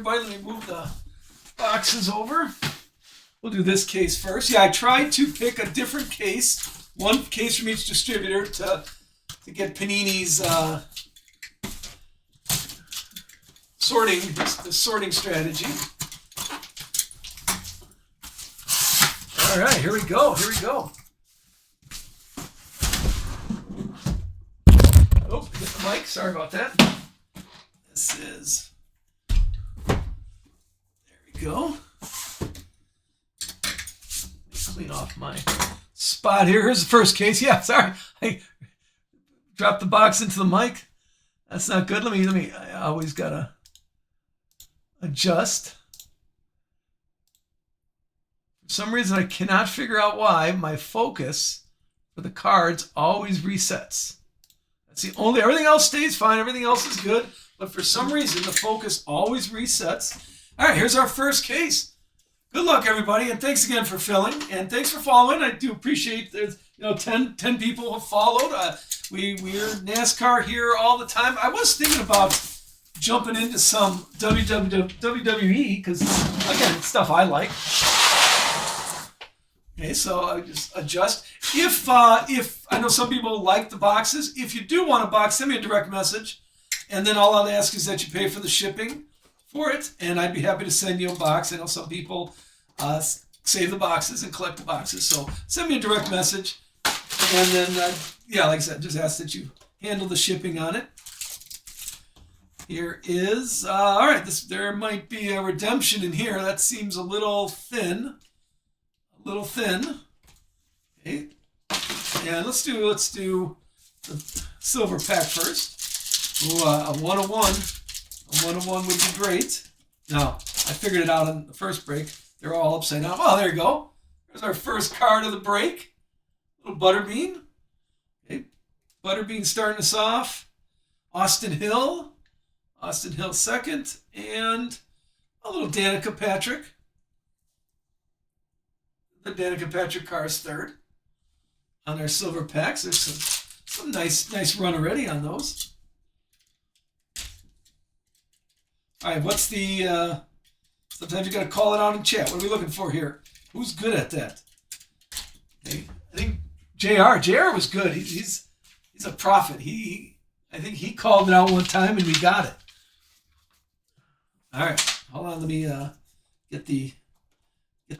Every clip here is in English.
everybody. Let me move the boxes over. We'll do this case first. Yeah, I tried to pick a different case, one case from each distributor to get Panini's sorting strategy. All right, here we go. Oh, get the mic. Sorry about that. This is. There we go. Clean off my spot here. Here's the first case. Yeah, sorry. I dropped the box into the mic. That's not good. Let me. I always gotta adjust. For some reason, I cannot figure out why my focus for the cards always resets. That's the only. Everything else stays fine. Everything else is good. But for some reason, the focus always resets. All right, here's our first case. Good luck, everybody, and thanks again for filling, and thanks for following. I do appreciate there's 10 people have followed. We're NASCAR here all the time. I was thinking about jumping into some WWE because, again, stuff I like. Okay, so I just adjust. If I know some people like the boxes, if you do want a box, send me a direct message, and then all I'll ask is that you pay for the shipping for it, and I'd be happy to send you a box. I know some people save the boxes and collect the boxes, so send me a direct message, and then like I said, just ask that you handle the shipping on it. Here is all right. There might be a redemption in here. That seems a little thin. Okay, and let's do the silver pack first. Ooh, a 101. A 101 would be great. Now, I figured it out on the first break. They're all upside down. Oh, there you go. There's our first card of the break. Little Butterbean. Okay. Butterbean starting us off. Austin Hill second. And a little Danica Patrick. The Danica Patrick car's third. On our silver packs. There's some nice run already on those. All right, what's the, sometimes you got to call it out in chat. What are we looking for here? Who's good at that? Okay. I think JR was good. He's a prophet. I think he called it out one time and we got it. All right, hold on. Let me get the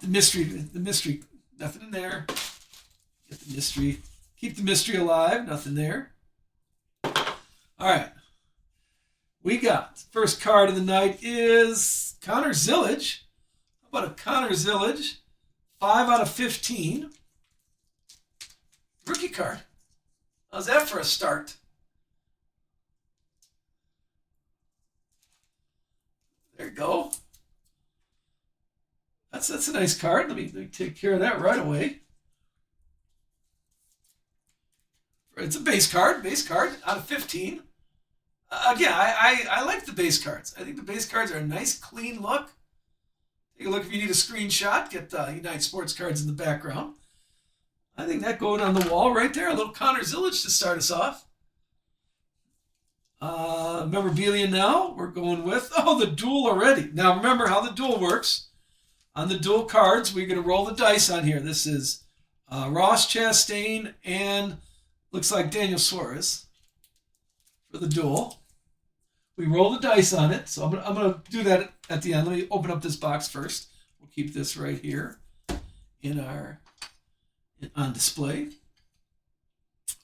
mystery. The mystery. Nothing in there. Get the mystery. Keep the mystery alive. Nothing there. All right. We got first card of the night is Connor Zillage. How about a Connor Zillage? 5 out of 15. Rookie card. How's that for a start? There you go. That's a nice card. Let me take care of that right away. It's a base card out of 15. Again, I like the base cards. I think the base cards are a nice, clean look. Take a look if you need a screenshot. Get United Sports Cards in the background. I think that going on the wall right there. A little Connor Zillage to start us off. Memorabilia now. We're going with, the duel already. Now, remember how the duel works. On the duel cards, we're going to roll the dice on here. This is Ross Chastain and looks like Daniel Suarez for the duel. We roll the dice on it, so I'm going to do that at the end. Let me open up this box first. We'll keep this right here on display.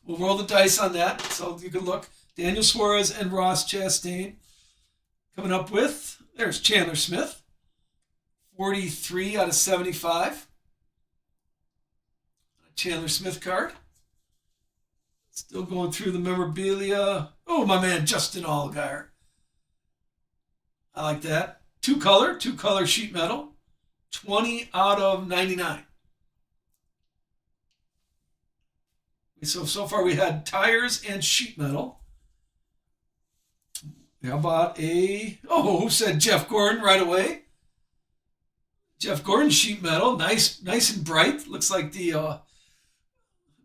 We'll roll the dice on that, so you can look. Daniel Suarez and Ross Chastain coming up with. There's Chandler Smith, 43 out of 75. Chandler Smith card. Still going through the memorabilia. Oh, my man, Justin Allgaier. I like that. Two color sheet metal. 20 out of 99. So far we had tires and sheet metal. How about who said Jeff Gordon right away? Jeff Gordon sheet metal. Nice and bright. Looks like the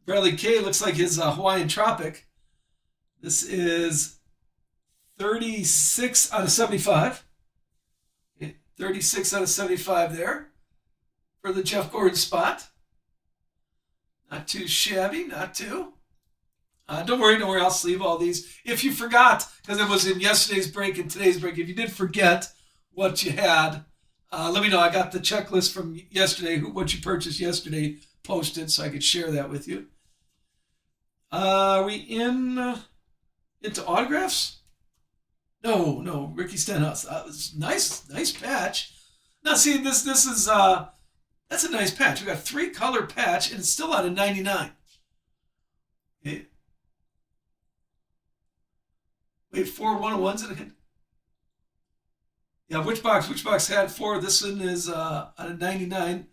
Bradley K looks like his Hawaiian Tropic. This is 36 out of 75. 36 out of 75 there for the Jeff Gordon spot. Not too shabby, not too. Don't worry, I'll sleeve all these. If you forgot, because it was in yesterday's break and today's break, if you did forget what you had, let me know. I got the checklist from yesterday, what you purchased yesterday, posted, so I could share that with you. Are we into autographs? No, Ricky Stenhouse. Nice patch. Now, see, this is that's a nice patch. We got 3-color patch, and it's still out of 99. Okay. Wait, 4 101s in it. Yeah, which box had 4? This one is out of 99.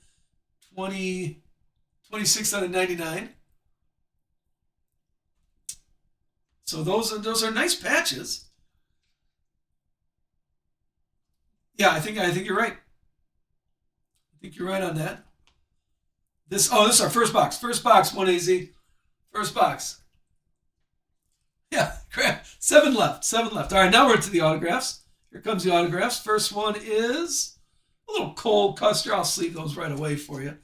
26 out of 99. So those are nice patches. Yeah, I think you're right. I think you're right on that. This is our first box. First box, 1AZ. First box. Yeah, crap. 7 left. All right, now we're into the autographs. Here comes the autographs. First one is a little Cole Custer. I'll sleeve those right away for you.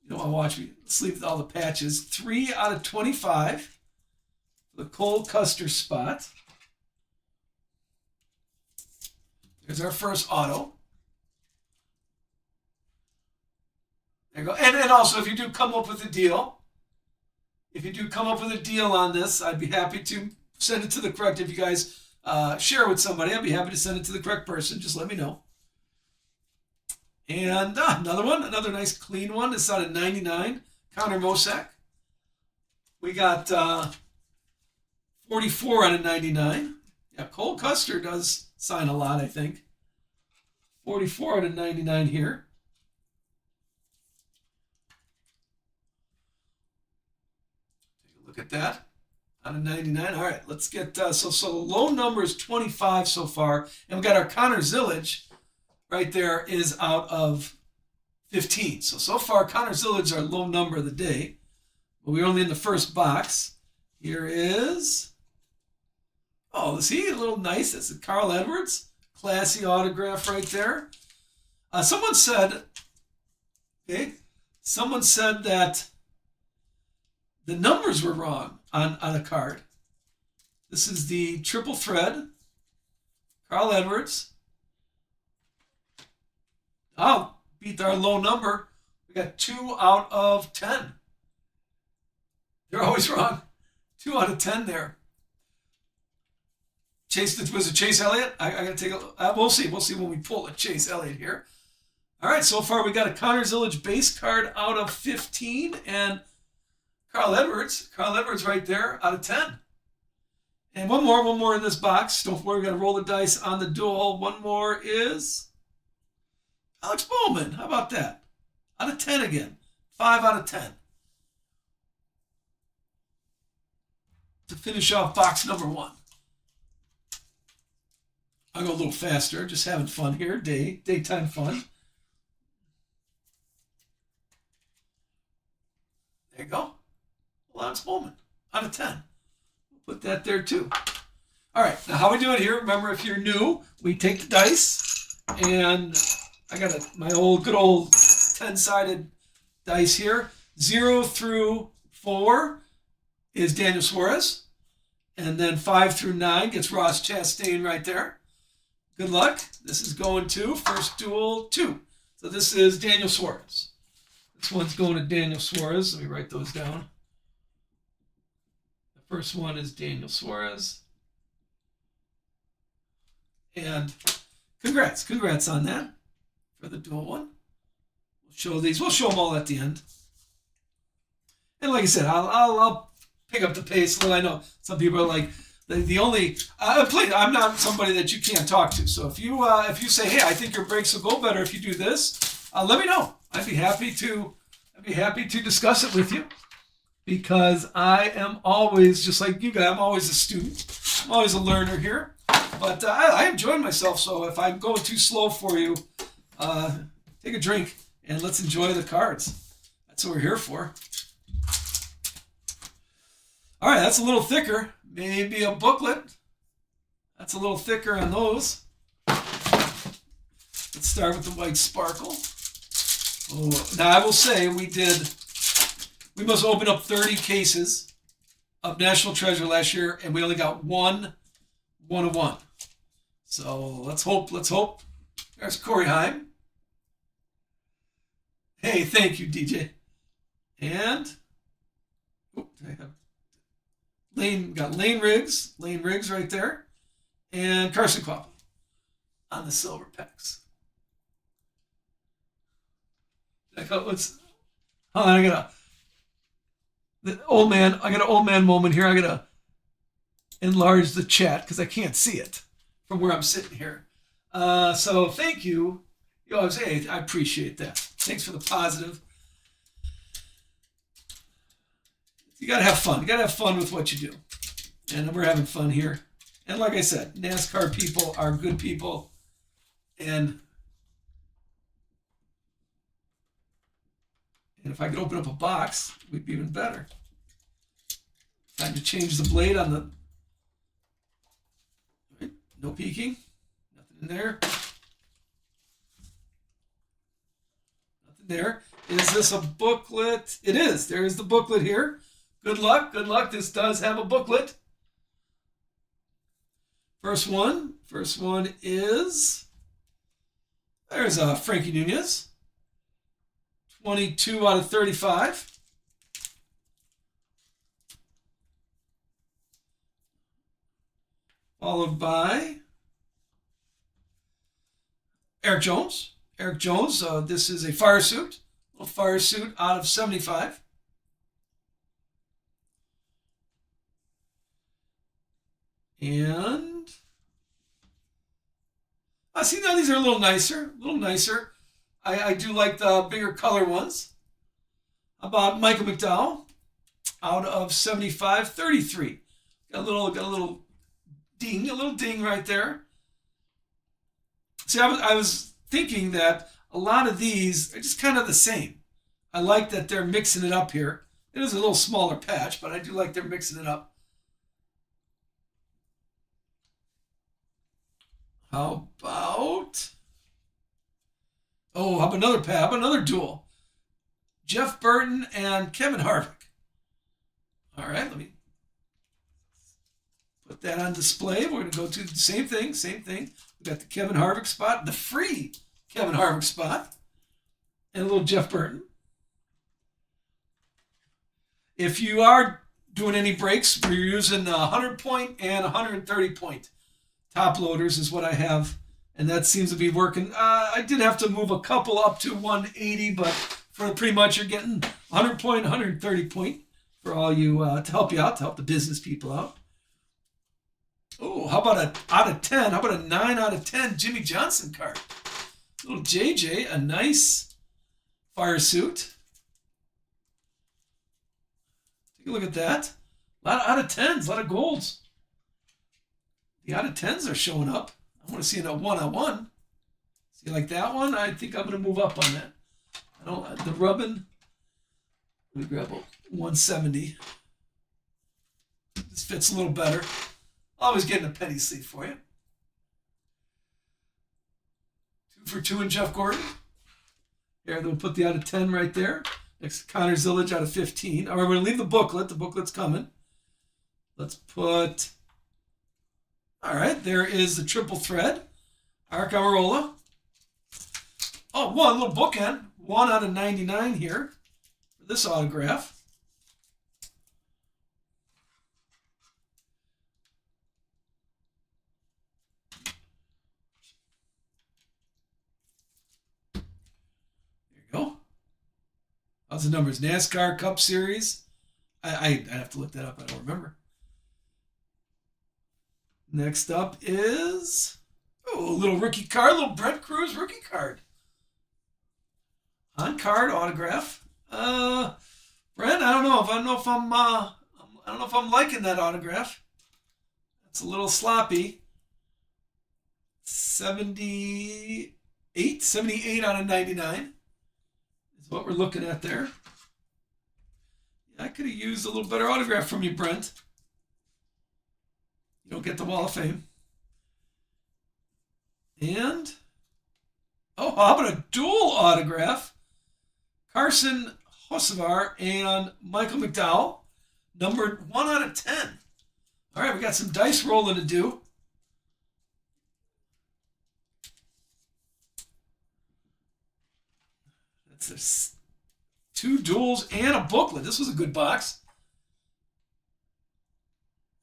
You don't want to watch me sleeve all the patches. 3 out of 25. The Cole Custer spot. There's our first auto. There you go. And also, if you do come up with a deal, on this, I'd be happy to send it to the correct. If you guys share it with somebody, I'd be happy to send it to the correct person. Just let me know. And another one, another nice clean one. This is out of 99. Connor Mosack. We got 44 out of 99. Yeah, Cole Custer does sign a lot, I think. 44 out of 99 here. Take a look at that. Out of 99. All right, let's get, so low number is 25 so far. And we got our Connor Zillage right there is out of 15. So far, Connor Zillage is our low number of the day. But we're only in the first box. Here is, see, a little nice. That's a Carl Edwards. Classy autograph right there. Someone said that the numbers were wrong on a card. This is the triple thread. Carl Edwards. Oh, beat our low number. We got 2 out of 10. They're always wrong. 2 out of 10 there. Was it Chase Elliott? I got to take a we'll see when we pull a Chase Elliott here. All right, so far we got a Connor Zillage base card out of 15 and Carl Edwards right there out of 10. And one more in this box. Don't worry, we got to roll the dice on the duel. One more is Alex Bowman. How about that? Out of 10 again. 5 out of 10. To finish off box number 1. I'll go a little faster, just having fun here, daytime fun. There you go. Lance Bowman, out of 10. We'll put that there too. All right, now how we do it here, remember if you're new, we take the dice, and I got my good old 10-sided dice here. 0 through 4 is Daniel Suarez, and then 5 through 9 gets Ross Chastain right there. Good luck. This is going to first duel 2. So this is Daniel Suarez. This one's going to Daniel Suarez. Let me write those down. The first one is Daniel Suarez. And congrats on that for the duel one. We'll show them all at the end. And like I said, I'll pick up the pace a little. I know some people are like, I'm not somebody that you can't talk to. So if you say, hey, I think your breaks will go better if you do this, let me know. I'd be happy to discuss it with you, because I am always, just like you guys, I'm always a student. I'm always a learner here. But I enjoyed myself. So if I'm going too slow for you, take a drink and let's enjoy the cards. That's what we're here for. All right, that's a little thicker. Maybe a booklet. That's a little thicker on those. start with the white sparkle. Oh, now I will say we must open up 30 cases of National Treasure last year, and we only got one of one. So let's hope. There's Corey Heim. Hey, thank you, DJ. And I have Lane Riggs right there, and Carson Quapple on the silver packs. I got an old man moment here. I gotta enlarge the chat because I can't see it from where I'm sitting here. So thank you. Hey, I appreciate that. Thanks for the positive. You gotta have fun. You gotta have fun with what you do. And we're having fun here. And like I said, NASCAR people are good people. And if I could open up a box, it would be even better. Time to change the blade on the... Right, no peeking. Nothing in there. Nothing there. Is this a booklet? It is. There is the booklet here. Good luck. Good luck. This does have a booklet. First one is... There's Frankie Nunez. 22 out of 35. Followed by Eric Jones. This is a fire suit. A fire suit out of 75. And I see now these are a little nicer. I do like the bigger color ones. How about Michael McDowell out of 75, 33. Got a little ding right there. See, I was thinking that a lot of these are just kind of the same. I like that they're mixing it up here. It is a little smaller patch, but I do like they're mixing it up. How about another pair? How about another duel? Jeff Burton and Kevin Harvick. All right, let me put that on display. We're going to go to the same thing. We got the Kevin Harvick spot, the free Kevin Harvick spot, and a little Jeff Burton. If you are doing any breaks, we're using 100-point and 130-point top loaders is what I have, and that seems to be working. I did have to move a couple up to 180, but for pretty much you're getting 100-point, 130-point for all you to help you out, to help the business people out. Oh, how about a out of 10? How about a 9 out of 10 Jimmy Johnson card? Little JJ, a nice fire suit. Take a look at that. A lot of out of 10s, a lot of golds. The out of 10s are showing up. I want to see a one-on-one. See, like that one? I think I'm going to move up on that. The rubbing. Let me grab a 170. This fits a little better. Always getting a penny sleeve for you. 2 for 2 in Jeff Gordon. Here, we'll put the out of 10 right there. Next, Connor Zillage out of 15. All right, we're going to leave the booklet. The booklet's coming. Let's put... All right, there is the triple thread. Arc Amarola. Oh, one little bookend. 1 out of 99 here for this autograph. There you go. How's the numbers? NASCAR Cup Series. I'd have to look that up. I don't remember. Next up is a little rookie card, a little Brett Cruz rookie card. On card autograph. Brent, I don't know if I'm liking that autograph. It's a little sloppy. 78 out of 99 is what we're looking at there. Yeah, I could have used a little better autograph from you, Brent. You don't get the Wall of Fame. And Oh, how about a dual autograph? Carson Hocevar and Michael McDowell, numbered 1 out of 10. All right, we got some dice rolling to do. That's 2 duels and a booklet. This was a good box.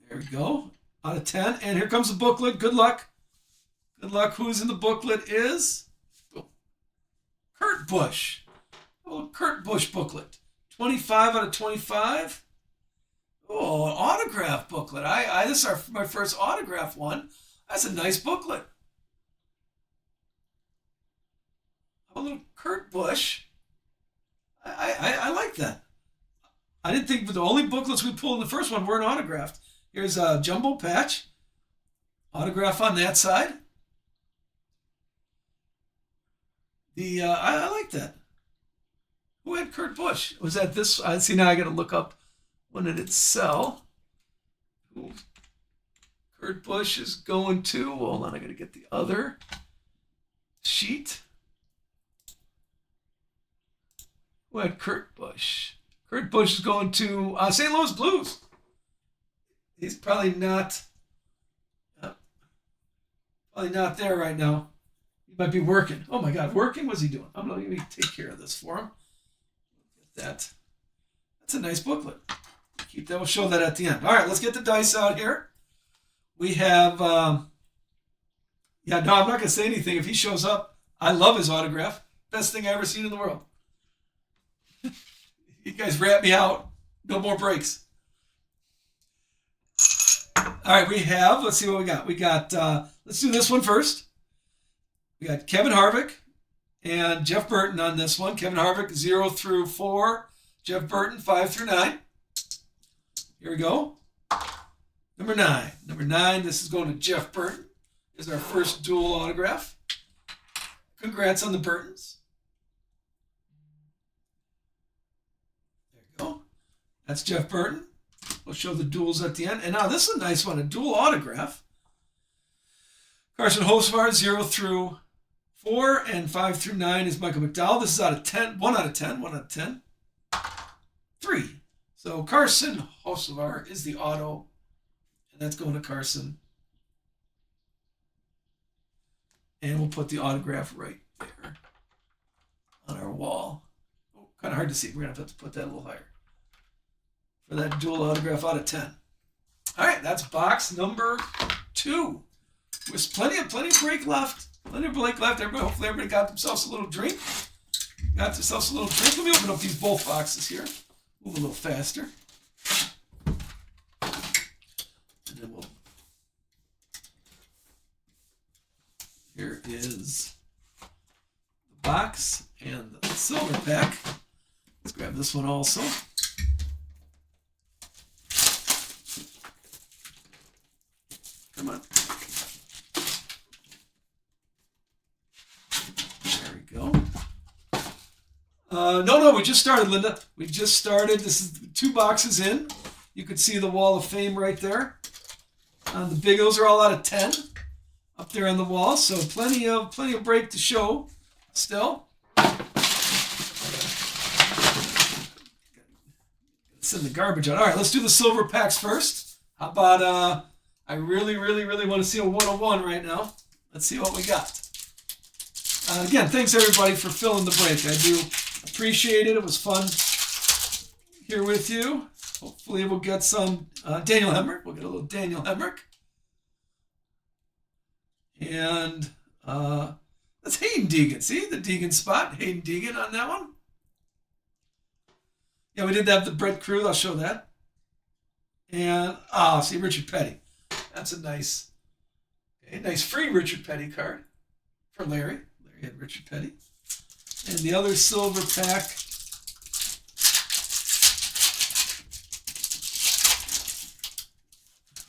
There we go. Out of 10. And here comes the booklet. Good luck. Good luck. Who's in the booklet is Kurt Busch. A little Kurt Busch booklet. 25 out of 25. Oh, an autograph booklet. This is my first autograph one. That's a nice booklet. A little Kurt Busch. I like that. I didn't think the only booklets we pulled in the first one weren't autographed. Here's a jumbo patch. Autograph on that side. I like that. Who had Kurt Busch? Was that this? I see now I got to look up when did it sell. Ooh. Kurt Busch is going to, hold on, I got to get the other sheet. Who had Kurt Busch? Kurt Busch is going to St. Louis Blues. He's probably not there right now. He might be working. Oh my God, working? What's he doing? I'm going to take care of this for him. Get that. That's a nice booklet. Keep that. We'll show that at the end. All right, let's get the dice out here. We have, I'm not going to say anything. If he shows up, I love his autograph. Best thing I ever seen in the world. You guys rat me out. No more breaks. All right, let's see what we got. We got, let's do this one first. We got Kevin Harvick and Jeff Burton on this one. Kevin Harvick, 0 through 4. Jeff Burton, 5 through 9. Here we go. Number 9. Number 9, this is going to Jeff Burton. This is our first dual autograph. Congrats on the Burtons. There you go. That's Jeff Burton. We'll show the duels at the end. And now this is a nice one, a dual autograph. Carson Hocevar, 0 through 4, and 5 through 9 is Michael McDowell. This is out of 10, 1 out of 10, 1 out of 10. 3. So Carson Hocevar is the auto, and that's going to Carson. And we'll put the autograph right there on our wall. Oh, kind of hard to see. We're going to have to put that a little higher for that dual autograph out of 10. All right, that's box number 2. There's plenty of break left. Plenty of break left. Hopefully everybody got themselves a little drink. Let me open up these both boxes here. Move a little faster. And then here is the box and the silver pack. Let's grab this one also. Come on. There we go. No, we just started, Linda. We just started. This is 2 boxes in. You could see the wall of fame right there. Those are all out of 10 up there on the wall. So plenty of break to show still. Send the garbage out. All right, let's do the silver packs first. How about I really want to see a 101 right now. Let's see what we got. Again, thanks everybody for filling the break. I do appreciate it. It was fun here with you. Hopefully we'll get some Daniel Hemrick. We'll get a little Daniel Hemrick. And that's Hayden Deegan. See the Deegan spot? Hayden Deegan on that one. Yeah, we did have the Brett Cruz. I'll show that. And see Richard Petty. That's a nice free Richard Petty card for Larry. Larry had Richard Petty. And the other silver pack.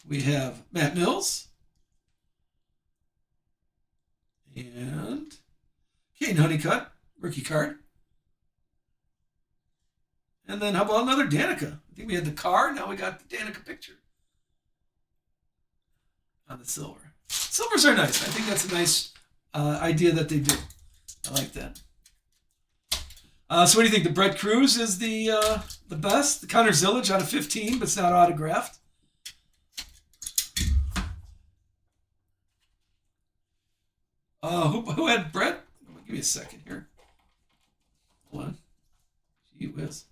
We have Matt Mills. And Kane Honeycutt, rookie card. And then how about another Danica? I think we had the car. Now we got the Danica picture on the silver. Silvers are nice. I think that's a nice idea that they do. I like that. So what do you think? The Brett Cruz is the best. The Connor Zillage out of 15, but it's not autographed. Who had Brett? Give me a second here. Hold on. Gee whiz.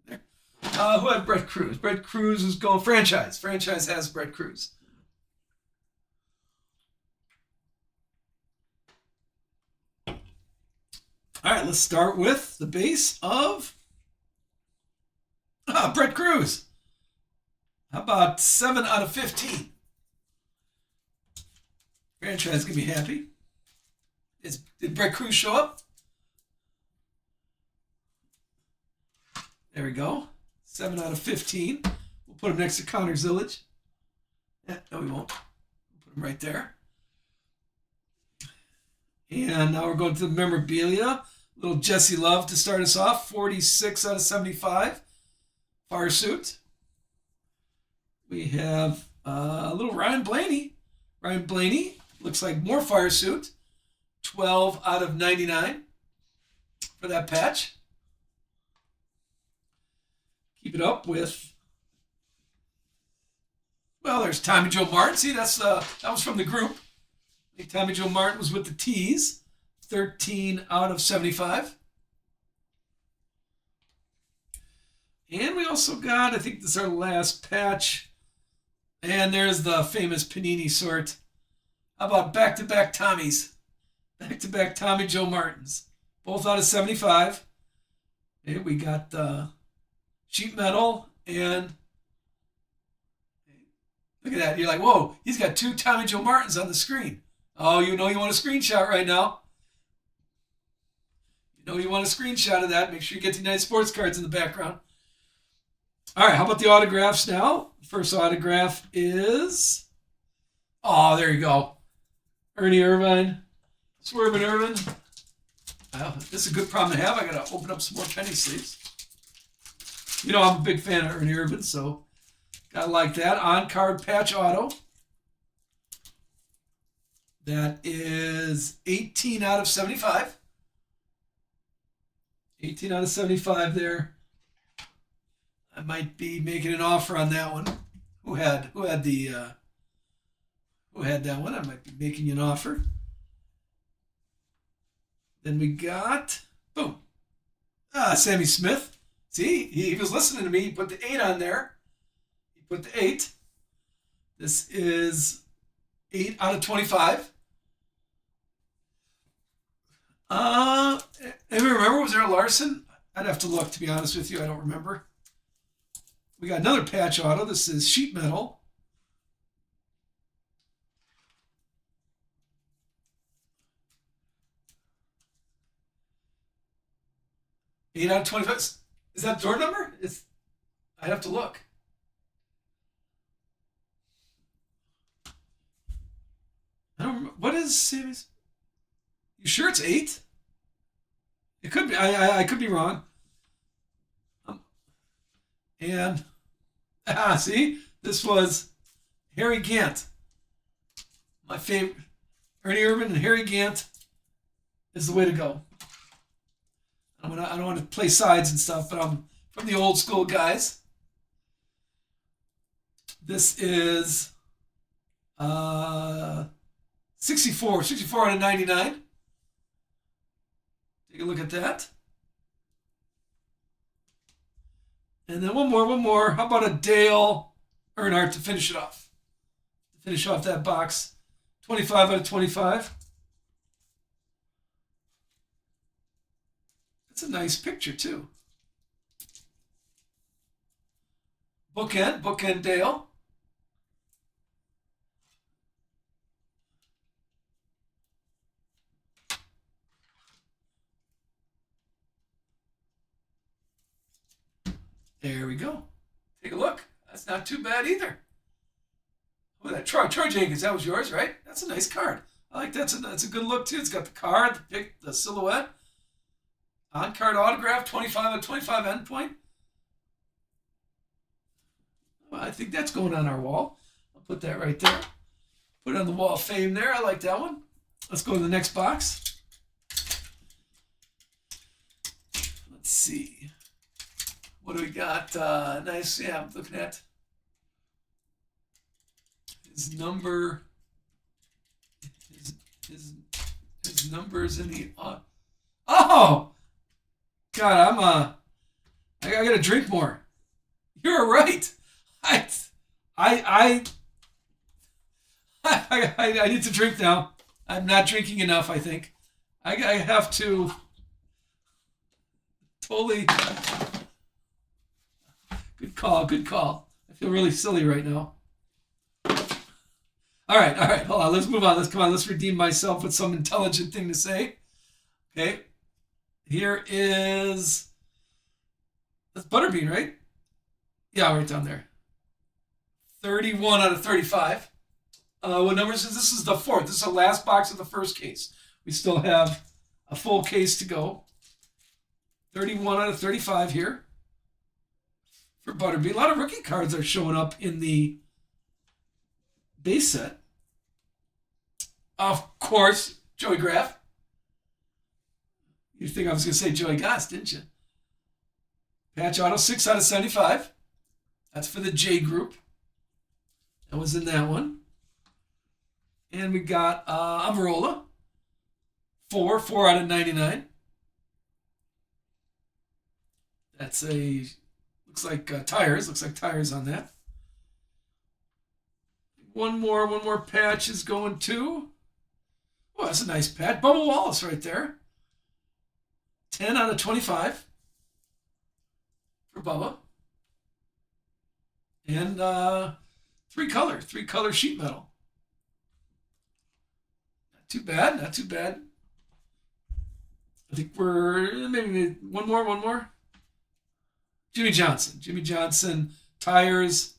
There you go. Who had Brett Cruz? Brett Cruz is going franchise. Franchise has Brett Cruz. All right, let's start with the base of Brett Cruz. How about 7 out of 15? Franchise gonna be happy. Did Brett Cruz show up? There we go. 7 out of 15. We'll put him next to Connor Zillage. No, we won't. We'll put him right there. And now we're going to the memorabilia. Little Jesse Love to start us off. 46 out of 75. Fire suit. We have a little Ryan Blaney. Ryan Blaney looks like more fire suit. 12 out of 99 for that patch. Keep it up with, well, there's Tommy Joe Martin. See, that was from the group. I think Tommy Joe Martin was with the T's. 13 out of 75. And we also got, I think this is our last patch. And there's the famous Panini sort. How about back-to-back Tommies? Back-to-back Tommy Joe Martins. Both out of 75. And we got sheet metal and look at that. You're like, whoa, he's got 2 Tommy Joe Martins on the screen. Oh, you know you want a screenshot right now. You know you want a screenshot of that. Make sure you get the United Sports cards in the background. All right, how about the autographs now? First autograph is, oh, there you go. Ernie Irvine, Swervin' Irvin. Well, this is a good problem to have. I got to open up some more penny sleeves. You know I'm a big fan of Ernie Irvin, so got to like that. On-card patch auto. That is 18 out of 75. 18 out of 75 there. I might be making an offer on that one. Who had that one? I might be making you an offer. Then we got, boom, Sammy Smith. See, he was listening to me. He put the 8 on there. He put the 8. This is 8 out of 25. Anybody remember? Was there a Larson? I'd have to look, to be honest with you. I don't remember. We got another patch auto. This is sheet metal. Eight out of 25. Is that door number? I'd have to look. I don't remember. What is Sammy's? You sure it's 8? It could be. I could be wrong. And see, this was Harry Gant. My favorite. Ernie Irvin and Harry Gant is the way to go. I don't want to play sides and stuff, but I'm from the old school guys. This is 64 out of 99. Take a look at that. And then one more. How about a Dale Earnhardt to finish it off? To finish off that box. 25 out of 25. That's a nice picture, too. Bookend Dale. There we go. Take a look. That's not too bad either. Oh, that Troy Jenkins, that was yours, right? That's a nice card. I like that. That's a good look, too. It's got the card, the silhouette. On-card autograph, 25 out of 25 endpoint. think that's going on our wall. I'll put that right there. Put it on the wall of fame there. I like that one. Let's go to the next box. Let's see. What do we got? Nice. Yeah, I'm looking at his number. His numbers in the. Oh, God! I gotta drink more. You're right. I need to drink now. I'm not drinking enough, I think. I have to totally. Good call. I feel really silly right now. All right. Hold on. Let's move on. Let's redeem myself with some intelligent thing to say. Okay. Here is. That's Butterbean, right? Yeah, right down there. 31 out of 35. What number is this? This is the fourth. This is the last box of the first case. We still have a full case to go. 31 out of 35 here for Butterbean. A lot of rookie cards are showing up in the base set. Of course, Joey Graf. You think I was going to say Joey Goss, didn't you? Patch auto, 6 out of 75. That's for the J group. That was in that one. And we got Amarola. 4 out of 99. That's looks like tires. Looks like tires on that. One more patch is going to. Oh, that's a nice patch. Bubba Wallace right there. 10 out of 25 for Bubba. And three color sheet metal. Not too bad. I think we're maybe one more. Jimmy Johnson, tires,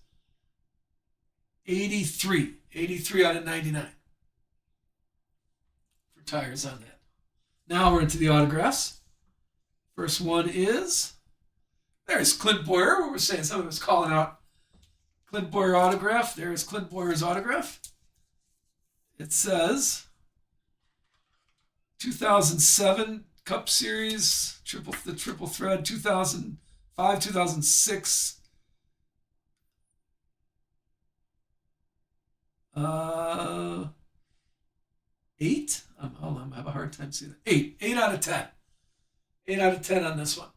83 out of 99 for tires on that. Now we're into the autographs. First one is, there's Clint Boyer. What we're saying, somebody was calling out Clint Boyer autograph. There's Clint Boyer's autograph. It says 2007 Cup Series, the triple thread, 2005, 2006. 8? Hold on, I have a hard time seeing it. 8 out of 10. 8 out of 10 on this one.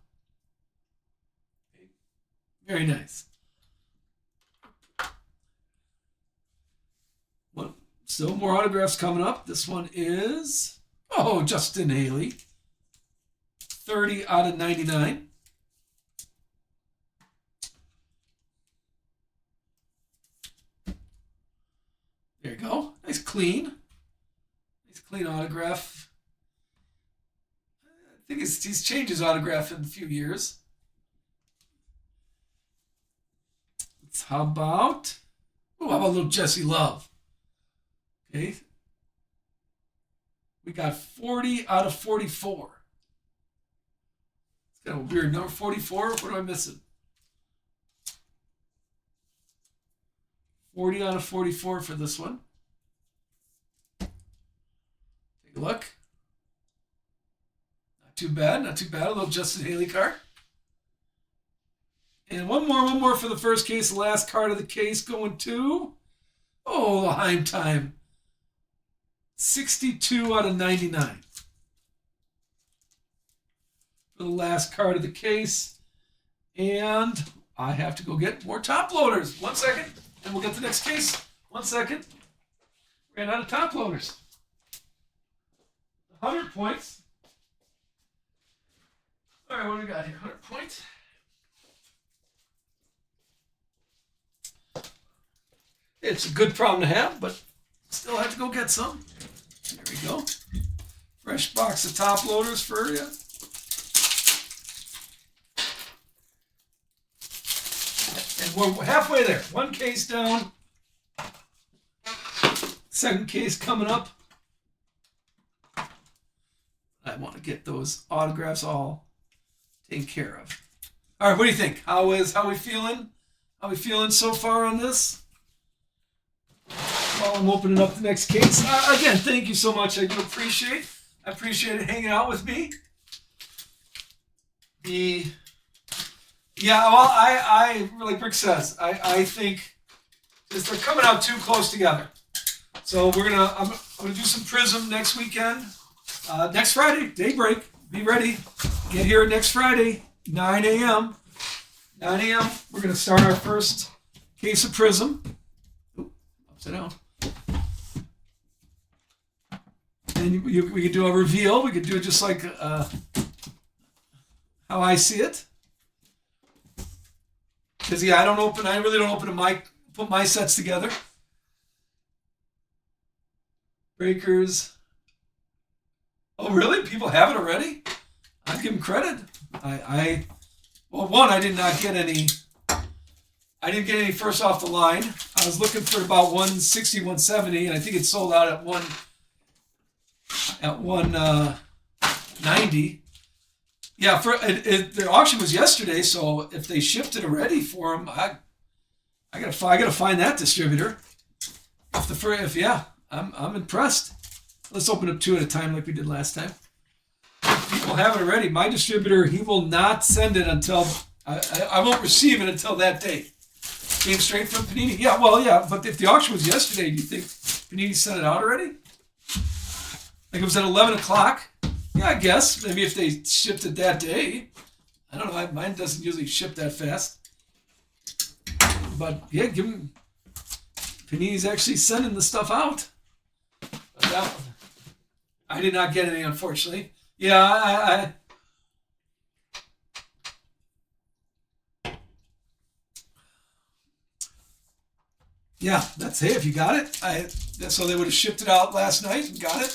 Very nice. Still more autographs coming up. This one is, Justin Haley. 30 out of 99. There you go. Nice clean autograph. I think he's changed his autograph in a few years. How about a little Jesse Love? Okay. We got 40 out of 44. It's kind of a weird number. 44? What am I missing? 40 out of 44 for this one. Take a look. Not too bad. A little Justin Haley card. And one more for the first case. The last card of the case going to, L'Haim time. 62 out of 99. For the last card of the case. And I have to go get more top loaders. 1 second, and we'll get the next case. 1 second. Ran out of top loaders. 100 points. All right, what do we got here? 100 points. It's a good problem to have, but still have to go get some. There we go. Fresh box of top loaders for you. And we're halfway there. One case down. Second case coming up. I want to get those autographs all taken care of. All right, what do you think? How we feeling? How we feeling so far on this? While I'm opening up the next case. Again, thank you so much. I do appreciate. I appreciate it hanging out with me. Well, I like Rick says, I think they're coming out too close together. So I'm gonna do some Prism next weekend. Next Friday, daybreak. Be ready. Get here next Friday, 9 a.m. 9 a.m. We're gonna start our first case of Prism. Ooh, upside down. And we could do a reveal. We could do it just like how I see it. Because I really don't put my sets together. Breakers. Oh really? People have it already? I'd give them credit. I did not get any. I didn't get any first off the line. I was looking for about 160, 170, and I think it sold out at 190. Yeah, the auction was yesterday, so if they shipped it already for them, I gotta find that distributor. I'm impressed. Let's open up 2 at a time like we did last time. People have it already. My distributor, he will not send it until I won't receive it until that day. Came straight from Panini. Yeah, but if the auction was yesterday, do you think Panini sent it out already? Like it was at 11 o'clock? Yeah, I guess. Maybe if they shipped it that day. I don't know. Mine doesn't usually ship that fast. But yeah, give them. Panini's actually sending the stuff out. But I did not get any, unfortunately. Yeah, yeah, that's if you got it. So they would have shipped it out last night and got it.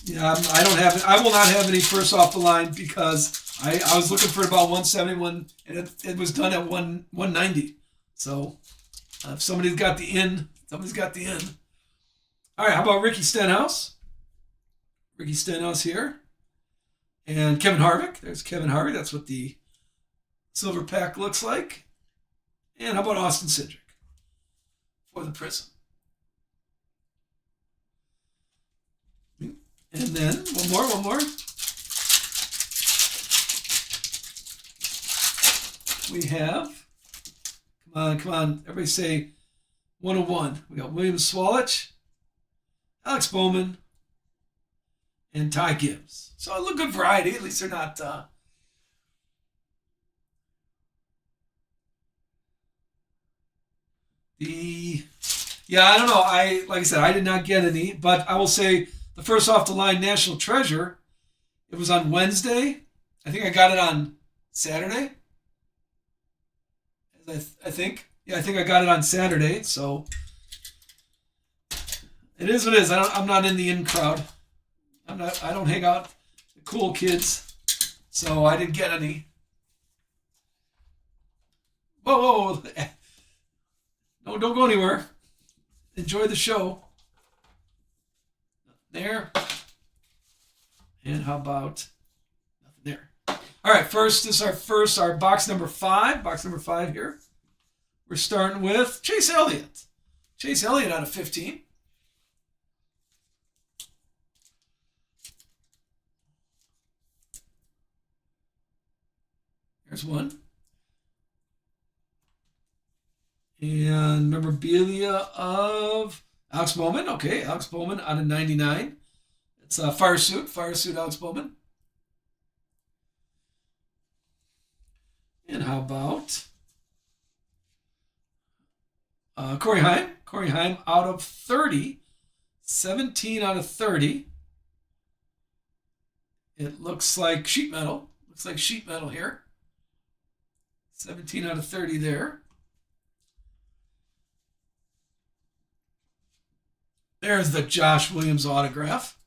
Yeah, I don't have it. I will not have any first off the line because I was looking for about 171 and it was done at 190. So if somebody's got the in, somebody's got the in. All right, how about Ricky Stenhouse? Ricky Stenhouse here. And Kevin Harvick. There's Kevin Harvick. That's what the silver pack looks like. And how about Austin Cindric for the Prism? And then one more. We have, come on, everybody say 101. We got William Swalich, Alex Bowman, and Ty Gibbs. So a little good variety. At least they're not. I don't know. Like I said, I did not get any, but I will say the first off the line National Treasure. It was on Wednesday. I think I got it on Saturday. I think. Yeah, I think I got it on Saturday. So it is what it is. I'm not in the in crowd. I don't hang out with the cool kids. So I didn't get any. Whoa. No, don't go anywhere. Enjoy the show. There. And how about nothing there? All right, this is our box number 5. Box number 5 here. We're starting with Chase Elliott. Chase Elliott out of 15. There's one. And memorabilia of Alex Bowman. Okay, Alex Bowman out of 99. It's a fire suit Alex Bowman. And how about Corey Heim? Corey Heim out of 30. 17 out of 30. It looks like sheet metal. Looks like sheet metal here. 17 out of 30 there. There's the Josh Williams autograph.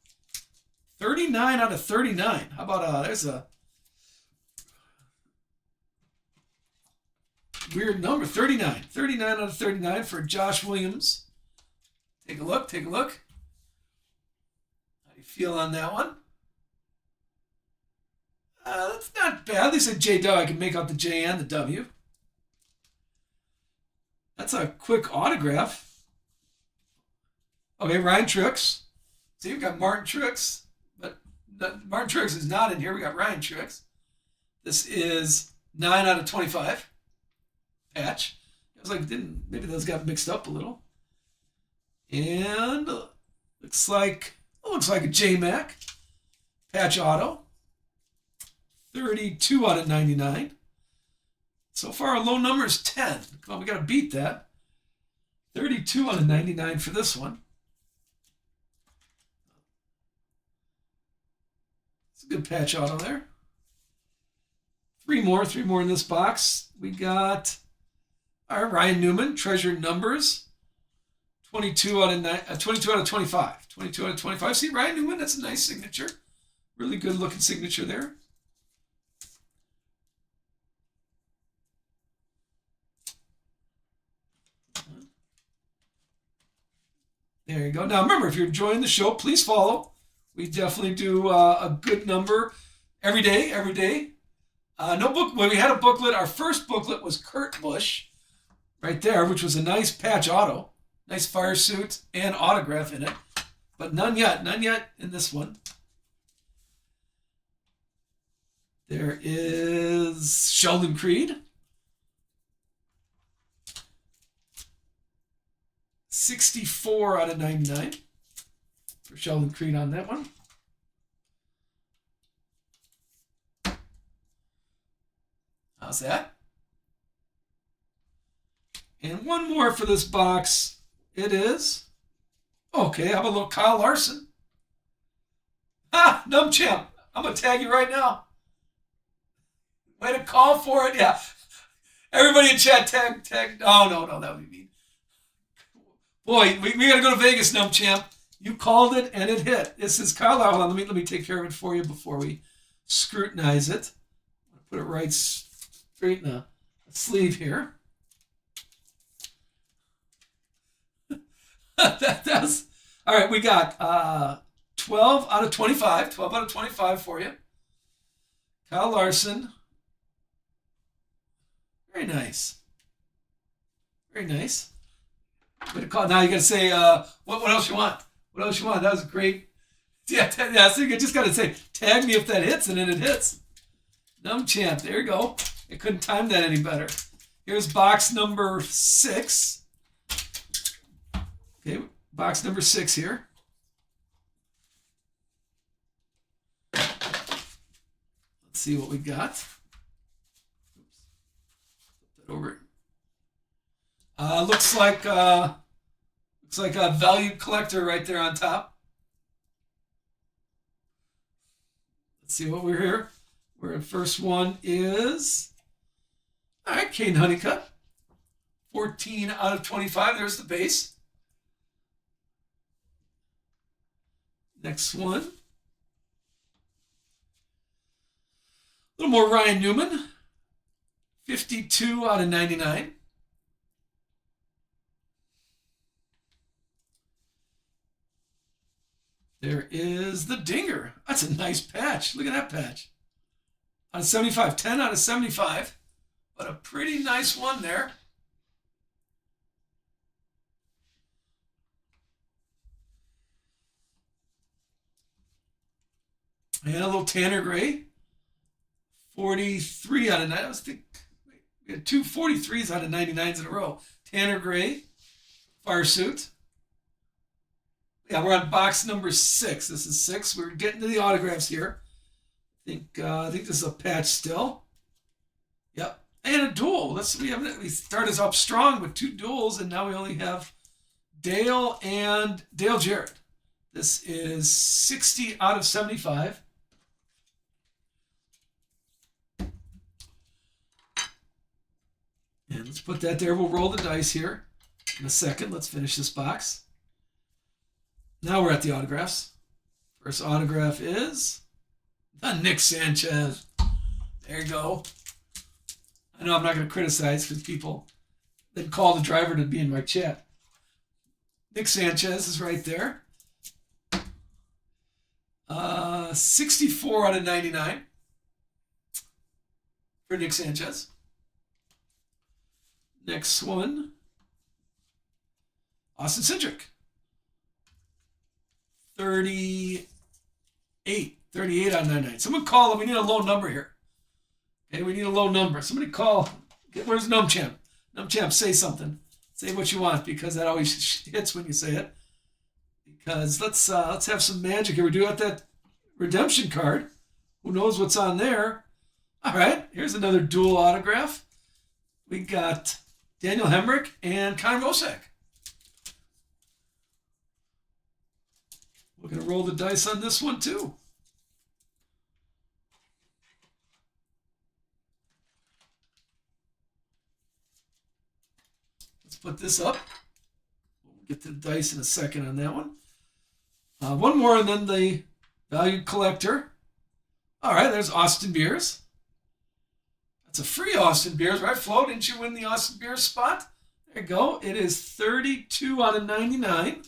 39 out of 39. How about there's a weird number, 39. 39 out of 39 for Josh Williams. Take a look. How do you feel on that one? That's not bad. At least at J W, I can make out the J and the W. That's a quick autograph. Okay, Ryan Truex. See, we've got Martin Truex, but Martin Truex is not in here. We got Ryan Truex. This is 9 out of 25 patch. I was like, maybe those got mixed up a little. And looks like a J-Mac patch auto. 32 out of 99. So far, our low number is 10. Come on, we got to beat that. 32 out of 99 for this one. It's a good patch auto there. Three more in this box. We got our Ryan Newman, Treasure Numbers. 22 out of 25. 22 out of 25. See, Ryan Newman, that's a nice signature. Really good looking signature there. There you go. Now remember, if you're enjoying the show, please follow. We definitely do a good number every day. No book. When we had a booklet, our first booklet was Kurt Busch, right there, which was a nice patch auto, nice fire suit and autograph in it, but none yet in this one. There is Sheldon Creed. 64 out of 99 for Sheldon Creed on that one. How's that? And one more for this box. It is. Okay, how about a little Kyle Larson? Ah, Numb Champ. I'm going to tag you right now. Way to call for it. Yeah. Everybody in chat, tag. Oh, no, that would be mean. Boy, we got to go to Vegas, Numb Champ. You called it, and it hit. This is Kyle. Hold on, let me take care of it for you before we scrutinize it. Put it right straight in the sleeve here. That's all right. We got 12 out of 25. 12 out of 25 for you. Kyle Larson. Very nice. Very nice. Now you got to say, what else you want? What else you want? That was great. Yeah, so you just got to say, tag me if that hits, and then it hits. Numb Champ. There you go. I couldn't time that any better. Here's box number 6. Okay, box number 6 here. Let's see what we got. Oops. Flip that over. Looks like a valued collector right there on top. Let's see what we're here. Our first one is, all right, Kane Honeycutt. 14 out of 25. There's the base. Next one. A little more Ryan Newman. 52 out of 99. There is the Dinger. That's a nice patch. Look at that patch. Out of 75. 10 out of 75. But a pretty nice one there. And a little Tanner Gray. 43 out of 9. We had two 43s out of 99s in a row. Tanner Gray. Fire suit. Yeah, we're on box number 6. This is 6. We're getting to the autographs here. I think this is a patch still. Yep, and a duel. We started up strong with 2 duels, and now we only have Dale and Dale Jarrett. This is 60 out of 75. And let's put that there. We'll roll the dice here in a second. Let's finish this box. Now we're at the autographs. First autograph is Nick Sanchez. There you go. I know I'm not going to criticize because people then call the driver to be in my chat. Nick Sanchez is right there. 64 out of 99. for Nick Sanchez. Next one, Austin Cindric. 38 out of 99. Someone call him. We need a low number here. Okay, we need a low number. Somebody call. Where's Numchamp? Numchamp, say something. Say what you want, because that always hits when you say it. Because let's have some magic here. We do have that redemption card. Who knows what's on there? All right, here's another dual autograph. We got Daniel Hemrick and Connor Mosack. We're going to roll the dice on this one too. Let's put this up. We'll get to the dice in a second on that one. One more, and then the valued collector. All right, there's Austin Beers. That's a free Austin Beers, right, Flo? Didn't you win the Austin Beers spot? There you go. It is 32 out of 99.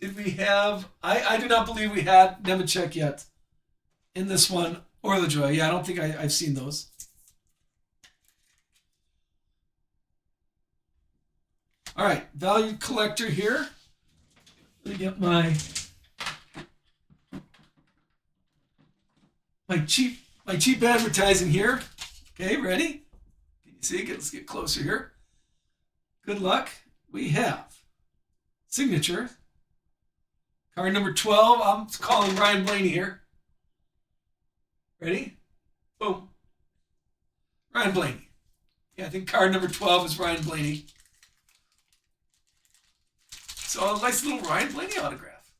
Did we have... I do not believe we had Nemechek yet in this one, or LaJoie. Yeah, I don't think I've seen those. All right, valued collector here. Let me get my cheap advertising here. Okay, ready? Can you see? Let's get closer here. Good luck. We have signature. Card number 12. I'm calling Ryan Blaney here. Ready? Boom. Ryan Blaney. Yeah, I think card number 12 is Ryan Blaney. So a nice little Ryan Blaney autograph.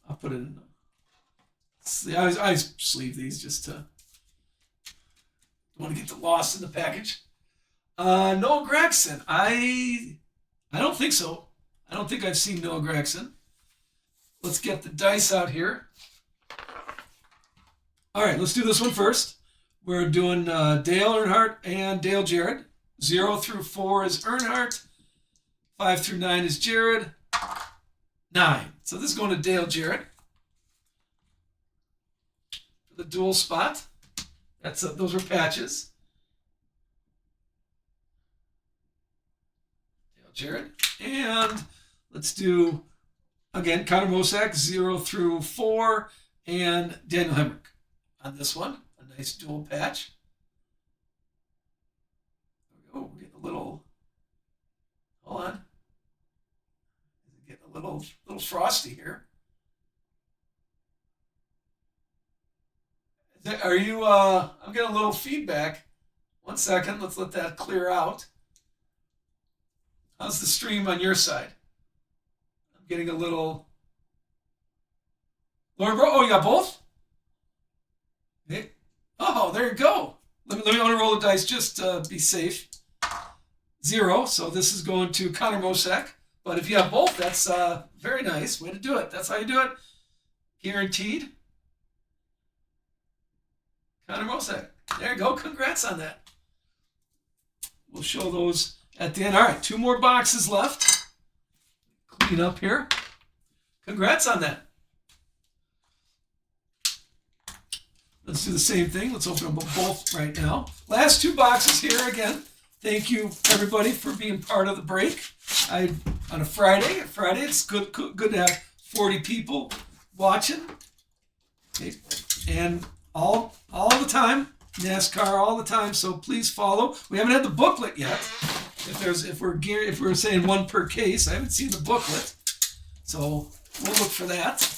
I'll put it in. I sleeve these just to... Don't want to get the loss in the package. Noah Gragson. I don't think so. I don't think I've seen Noah Gragson. Let's get the dice out here. All right, let's do this one first. We're doing Dale Earnhardt and Dale Jarrett. 0 through 4 is Earnhardt. 5 through 9 is Jared. 9. So this is going to Dale Jarrett. For the dual spot. Those are patches. Dale Jarrett. And let's do, again, Connor Mosack, 0 through 4, and Daniel Hemrick on this one. A nice dual patch. There we go. We're getting a little, hold on. Getting a little frosty here. Are you, I'm getting a little feedback. 1 second, let's let that clear out. How's the stream on your side? I'm getting a little... Lauren Bro, oh, you got both? Hey. Oh, there you go. Let me roll the dice just to be safe. 0, so this is going to Connor Mosack. But if you have both, that's very nice. Way to do it. That's how you do it. Guaranteed. Connor Mosack. There you go. Congrats on that. We'll show those at the end. All right, 2 more boxes left. Clean up here. Congrats on that. Let's do the same thing. Let's open them both right now. Last 2 boxes here again. Thank you, everybody, for being part of the break. On a Friday, it's good to have 40 people watching. Okay. And all the time, NASCAR all the time. So please follow. We haven't had the booklet yet. If we're saying 1 per case, I haven't seen the booklet. So we'll look for that.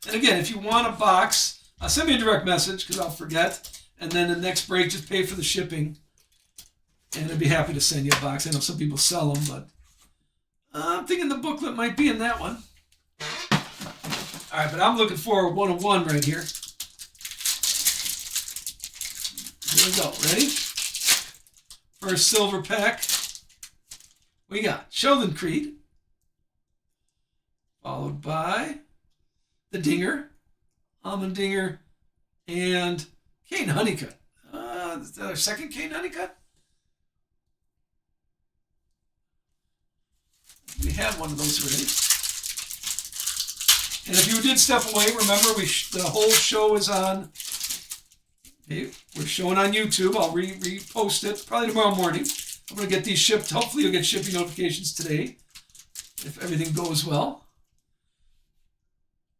And again, if you want a box, send me a direct message because I'll forget. And then the next break, just pay for the shipping. And I'd be happy to send you a box. I know some people sell them, but I'm thinking the booklet might be in that one. All right, but I'm looking for a 101 right here. Here we go. Ready? First silver pack. We got Sheldon Creed. Followed by the Dinger, Almond Dinger, and Kane Honeycutt. Is that our second Kane Honeycutt? We had one of those already. And if you did step away, remember the whole show is on. Okay, we're showing on YouTube. I'll repost it probably tomorrow morning. I'm going to get these shipped. Hopefully you'll get shipping notifications today if everything goes well.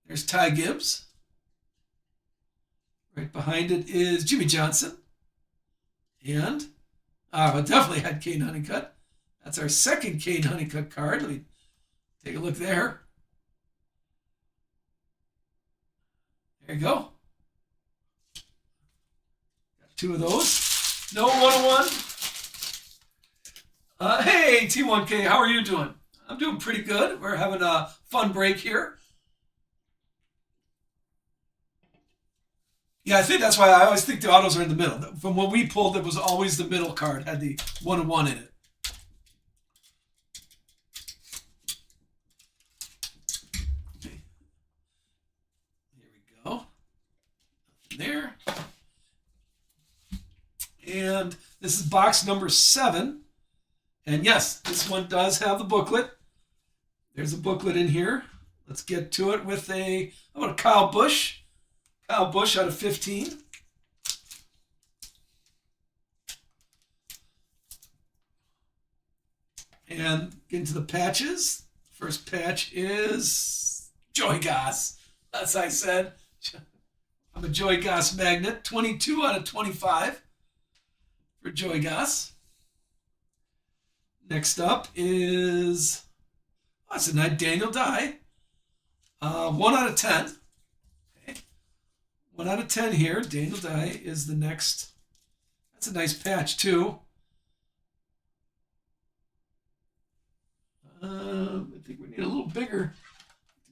There's Ty Gibbs. Right behind it is Jimmy Johnson. And it definitely had Kane Honeycutt. That's our second Kane Honeycutt card. Let me take a look there. There you go. Got two of those. No 101. Hey, T1K, how are you doing? I'm doing pretty good. We're having a fun break here. Yeah, I think that's why I always think the autos are in the middle. From what we pulled, it was always the middle card, had the 101 in it. Okay. Here we go. There. And this is box number 7. And yes, this one does have the booklet. There's a booklet in here. Let's get to it with how about a Kyle Busch. Kyle Busch out of 15. And get into the patches. First patch is Joey Goss. As I said, I'm a Joey Goss magnet. 22 out of 25 for Joey Goss. Next up is, that's a nice Daniel Dye. 1 out of 10. 1 out of 10 here. Daniel Dye is the next. That's a nice patch, too. I think we need a little bigger.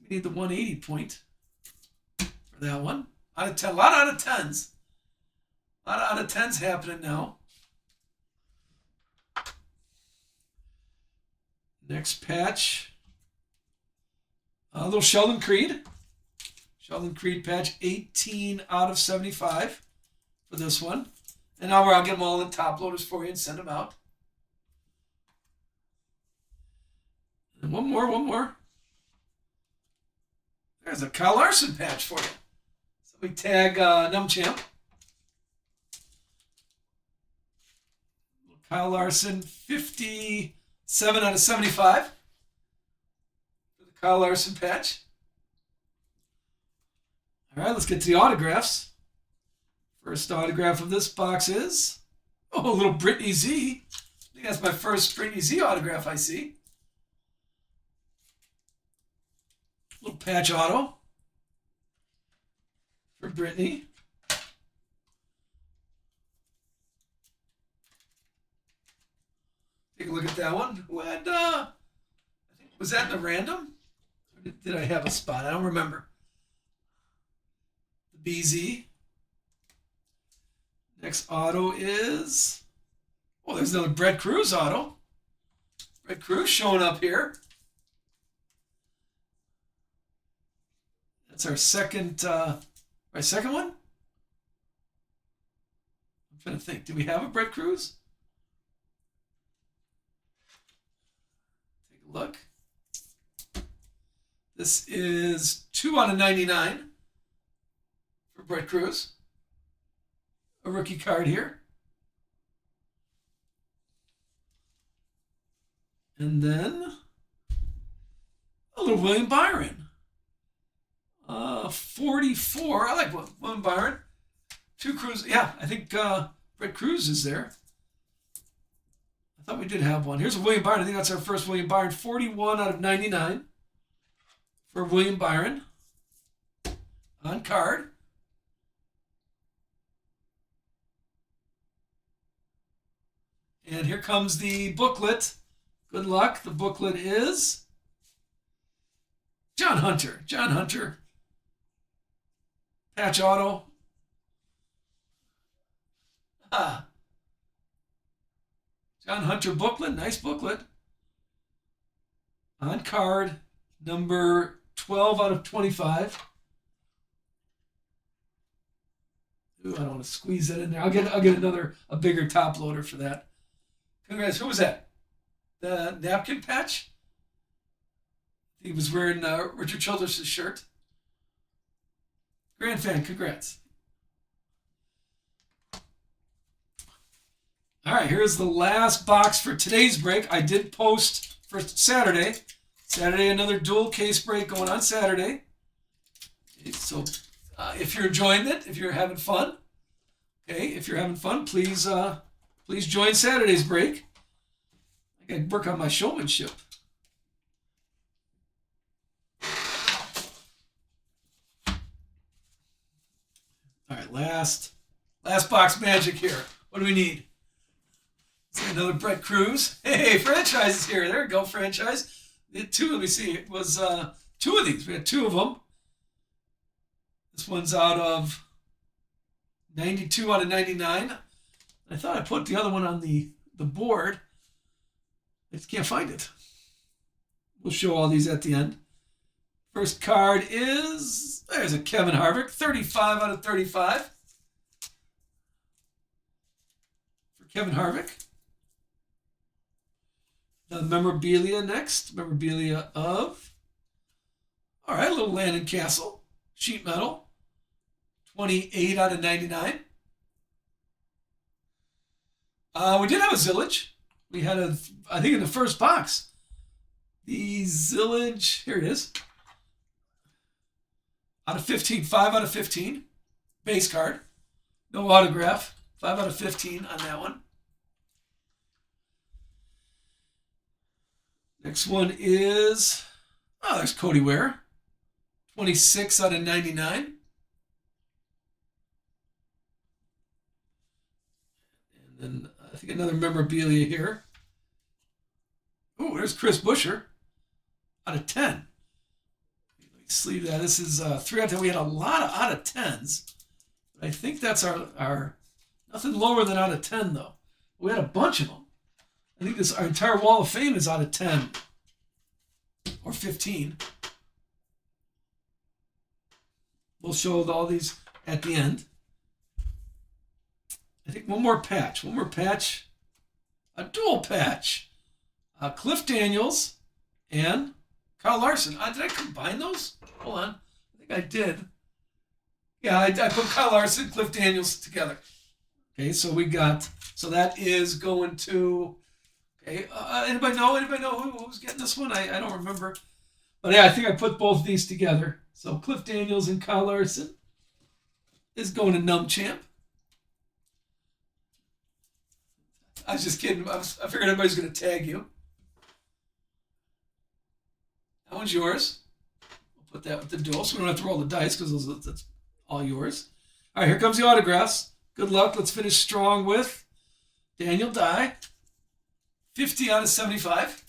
We need the 180 point for that one. Out of 10. A lot out of 10s. A lot out of 10s happening now. Next patch. A little Sheldon Creed. Sheldon Creed patch, 18 out of 75 for this one. And now I'll get them all in top loaders for you and send them out. And one more. There's a Kyle Larson patch for you. So we tag Numchamp. Kyle Larson, 57 out of 75 for the Kyle Larson patch. All right, let's get to the autographs. First autograph of this box is, a little Brittany Z. I think that's my first Brittany Z autograph I see. Little patch auto for Brittany. Take a look at that one. Who had, I think, was that in the random? Or did I have a spot? I don't remember. BZ. Next auto is, there's another Brett Cruz auto. Brett Cruz showing up here. That's our second one? I'm trying to think. Do we have a Brett Cruz? Take a look. This is 2 out of 99. Brett Cruz, a rookie card here. And then a little William Byron. 44. I like William Byron. 2 Cruz. Yeah, I think Brett Cruz is there. I thought we did have one. Here's a William Byron. I think that's our first William Byron. 41 out of 99 for William Byron on card. And here comes the booklet. Good luck. The booklet is John Hunter. John Hunter. Patch auto. John Hunter booklet. Nice booklet. On card, number 12 out of 25. Ooh, I don't want to squeeze that in there. I'll get a bigger top loader for that. Congrats. Who was that? The napkin patch? He was wearing Richard Childress' shirt. Grand fan, congrats. All right, here's the last box for today's break. I did post for Saturday. Saturday, another dual case break going on Saturday. So if you're enjoying it, if you're having fun, okay, if you're having fun, please join Saturday's break. I got to work on my showmanship. All right, last box magic here. What do we need? Another Brett Cruz. Hey, franchise is here. There we go, franchise. Let me see. It was two of these. We had two of them. This one's out of 92 out of 99. I thought I put the other one on the board. I just can't find it. We'll show all these at the end. First card is, there's a Kevin Harvick, 35 out of 35. For Kevin Harvick. The memorabilia next. Memorabilia of, all right, a little Landon Castle. Sheet metal. 28 out of 99. We did have a Zillage. We had I think in the first box. The Zillage, here it is. Out of 15, 5 out of 15. Base card. No autograph. 5 out of 15 on that one. Next one is, there's Cody Ware. 26 out of 99. And then I think another memorabilia here. Oh, there's Chris Buescher. Out of 10. Sleeve that. This is 3 out of 10. We had a lot of out of 10s. But I think that's our nothing lower than out of 10 though. We had a bunch of them. I think our entire wall of fame is out of 10 or 15. We'll show all these at the end. I think one more patch. A dual patch. Cliff Daniels and Kyle Larson. Did I combine those? Hold on. I think I did. Yeah, I put Kyle Larson, Cliff Daniels together. Okay, so that is going to, okay, anybody know who's getting this one? I don't remember. But yeah, I think I put both of these together. So Cliff Daniels and Kyle Larson is going to Numb Champ. I was just kidding. I figured everybody's going to tag you. That one's yours. We'll put that with the dual, so we don't have to roll the dice because that's all yours. All right, here comes the autographs. Good luck. Let's finish strong with Daniel Dye. 50 out of 75.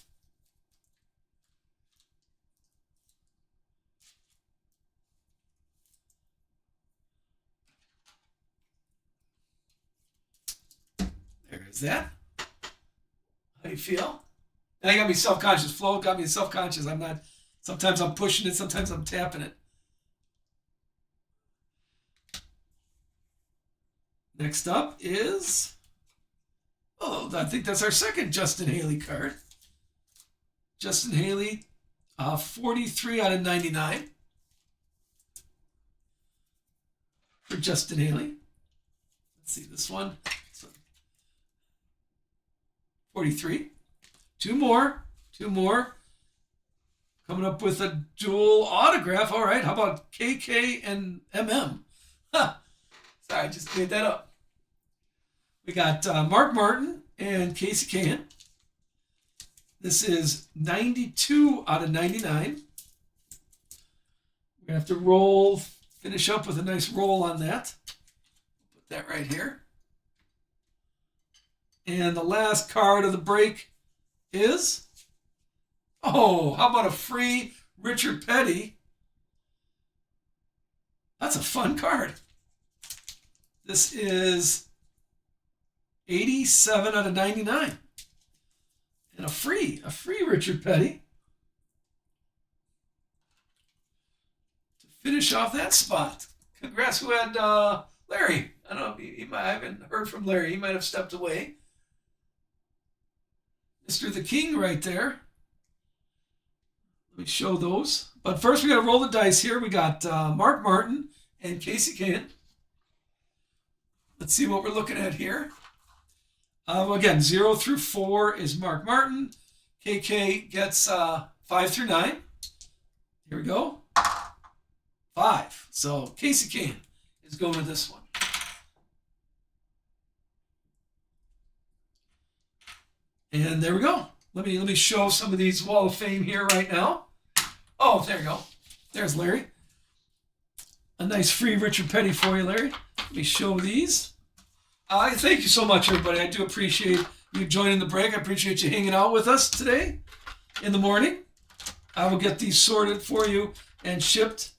There's that. How do you feel? Now you got me self-conscious. Flo got me self-conscious. Sometimes I'm pushing it, sometimes I'm tapping it. Next up is, I think that's our second Justin Haley card. Justin Haley, 43 out of 99. For Justin Haley. Let's see this one. 43. Two more. Coming up with a dual autograph. All right, how about KK and MM? Huh. Sorry, I just made that up. We got Mark Martin and Casey Cahan. This is 92 out of 99. We're going to have to finish up with a nice roll on that. Put that right here. And the last card of the break is, how about a free Richard Petty? That's a fun card. This is 87 out of 99. And a free Richard Petty. To finish off that spot. Congrats. Who had Larry? I don't know. I haven't heard from Larry. He might have stepped away. Mr. the King right there. Let me show those. But first, we got to roll the dice here. We got Mark Martin and Casey Cahan. Let's see what we're looking at here. Again, 0 through 4 is Mark Martin. KK gets 5 through 9. Here we go. 5. So Casey Cahan is going to this one. And there we go. Let me show some of these Wall of Fame here right now. Oh, there you go. There's Larry. A nice free Richard Petty for you, Larry. Let me show these. Thank you so much, everybody. I do appreciate you joining the break. I appreciate you hanging out with us today in the morning. I will get these sorted for you and shipped.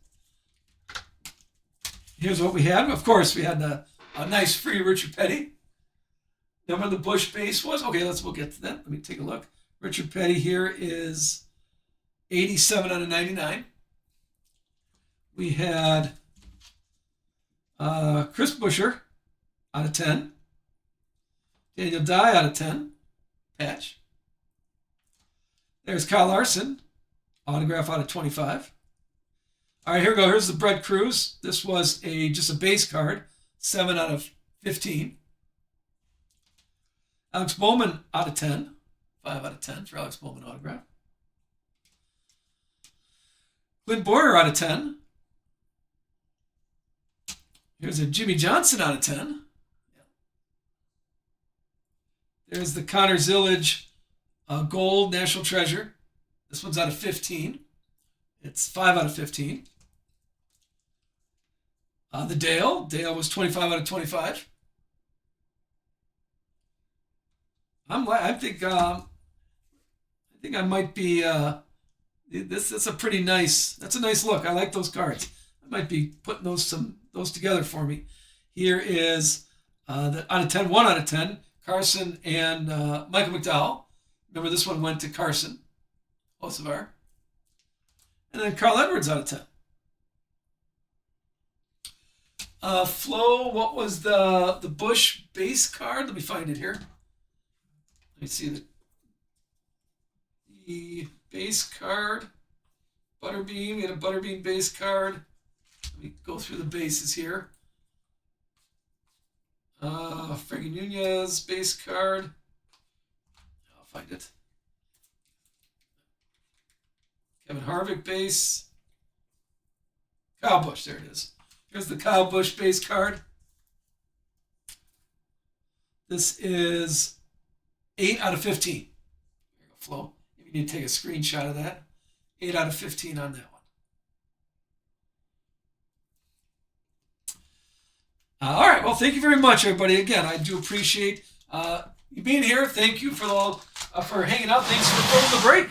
Here's what we had. Of course, we had a nice free Richard Petty. Remember the Bush base was? Okay, we'll get to that. Let me take a look. Richard Petty here is 87 out of 99. We had Chris Buescher out of 10. Daniel Dye out of 10. Patch. There's Kyle Larson. Autograph out of 25. All right, here we go. Here's the Brett Cruz. This was just a base card. 7 out of 15. Alex Bowman out of 10. 5 out of 10 for Alex Bowman autograph. Clint Boyer out of 10. Here's a Jimmy Johnson out of 10. There's the Connor Zillage Gold National Treasure. This one's out of 15. It's 5 out of 15. The Dale. Dale was 25 out of 25. I think I might be. That's a pretty nice. That's a nice look. I like those cards. I might be putting those together for me. Here is the out of 10, 1 out of 10. Carson and Michael McDowell. Remember, this one went to Carson Hocevar. And then Carl Edwards out of 10. Flo, what was the Bush base card? Let me find it here. Let me see the base card. Butterbean. We had a Butterbean base card. Let me go through the bases here. Frankie Nunez base card. I'll find it. Kevin Harvick base. Kyle Busch, there it is. Here's the Kyle Busch base card. This is 8 out of 15. There you go, Flo. You need to take a screenshot of that. 8 out of 15 on that one. All right. Well, thank you very much, everybody. Again, I do appreciate you being here. Thank you for hanging out. Thanks for throwing the break.